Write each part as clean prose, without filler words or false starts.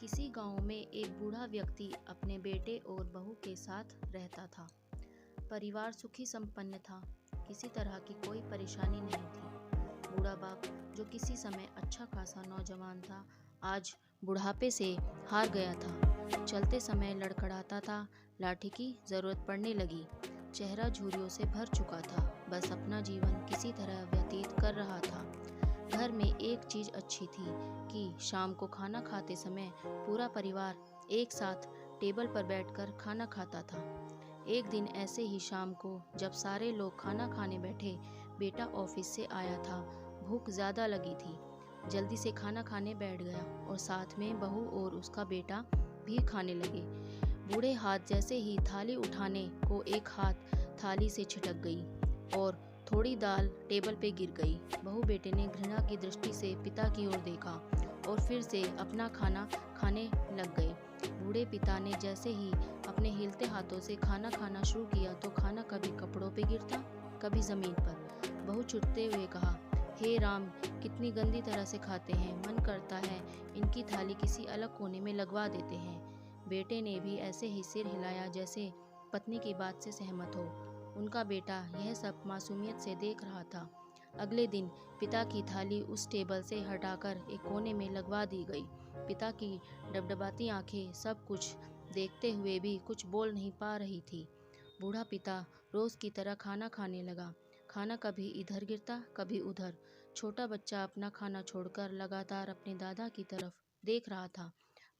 किसी गांव में एक बूढ़ा व्यक्ति अपने बेटे और बहू के साथ रहता था। परिवार सुखी संपन्न था, किसी तरह की कोई परेशानी नहीं थी। बूढ़ा बाप, जो किसी समय अच्छा खासा नौजवान था, आज बुढ़ापे से हार गया था। चलते समय लड़खड़ाता था, लाठी की जरूरत पड़ने लगी। चेहरा झुर्रियों से भर चुका था, बस अपना जीवन किसी तरह व्यतीत कर रहा था। घर में एक चीज अच्छी थी कि शाम को खाना खाते समय पूरा परिवार एक साथ टेबल पर बैठकर खाना खाता था। एक दिन ऐसे ही शाम को जब सारे लोग खाना खाने बैठे, बेटा ऑफिस से आया था। भूख ज़्यादा लगी थी, जल्दी से खाना खाने बैठ गया और साथ में बहू और उसका बेटा भी खाने लगे। बूढ़े हाथ जैसे ही थाली उठाने को एक हाथ थाली से छिटक गई और थोड़ी दाल टेबल पे गिर गई। बहू बेटे ने घृणा की दृष्टि से पिता की ओर देखा और फिर से अपना खाना खाने लग गए। बूढ़े पिता ने जैसे ही अपने हिलते हाथों से खाना खाना शुरू किया तो खाना कभी कपड़ों पे गिरता, कभी ज़मीन पर। बहू चिढ़ते हुए कहा, हे राम, कितनी गंदी तरह से खाते हैं, मन करता है इनकी थाली किसी अलग कोने में लगवा देते हैं। बेटे ने भी ऐसे ही सिर हिलाया जैसे पत्नी की बात से सहमत हो। उनका बेटा यह सब मासूमियत से देख रहा था। अगले दिन पिता की थाली उस टेबल से हटाकर एक कोने में लगवा दी गई। पिता की डबडबाती आंखें सब कुछ देखते हुए भी कुछ बोल नहीं पा रही थी। बूढ़ा पिता रोज की तरह खाना खाने लगा। खाना कभी इधर गिरता, कभी उधर। छोटा बच्चा अपना खाना छोड़कर लगातार अपने दादा की तरफ देख रहा था।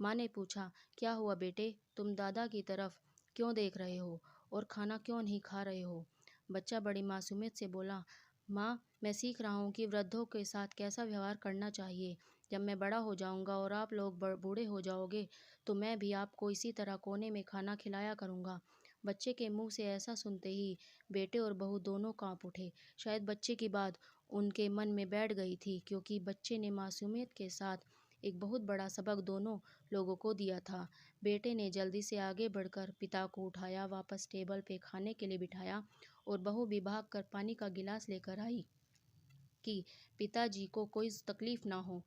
माँ ने पूछा, क्या हुआ बेटे, तुम दादा की तरफ क्यों देख रहे हो और खाना क्यों नहीं खा रहे हो? बच्चा बड़ी मासूमियत से बोला, माँ, मैं सीख रहा हूँ कि वृद्धों के साथ कैसा व्यवहार करना चाहिए। जब मैं बड़ा हो जाऊँगा और आप लोग बूढ़े हो जाओगे तो मैं भी आपको इसी तरह कोने में खाना खिलाया करूँगा। बच्चे के मुंह से ऐसा सुनते ही बेटे और बहू दोनों कांप उठे। शायद बच्चे की बात उनके मन में बैठ गई थी, क्योंकि बच्चे ने मासूमियत के साथ एक बहुत बड़ा सबक दोनों लोगों को दिया था। बेटे ने जल्दी से आगे बढ़कर पिता को उठाया, वापस टेबल पे खाने के लिए बिठाया और बहू भी भाग कर पानी का गिलास लेकर आई कि पिताजी को कोई तकलीफ ना हो।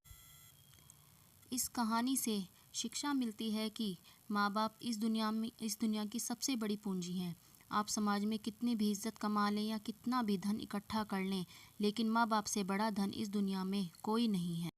इस कहानी से शिक्षा मिलती है कि माँ बाप इस दुनिया की सबसे बड़ी पूंजी हैं। आप समाज में कितनी भी इज्जत कमा लें या कितना भी धन इकट्ठा कर लें, लेकिन माँ बाप से बड़ा धन इस दुनिया में कोई नहीं है।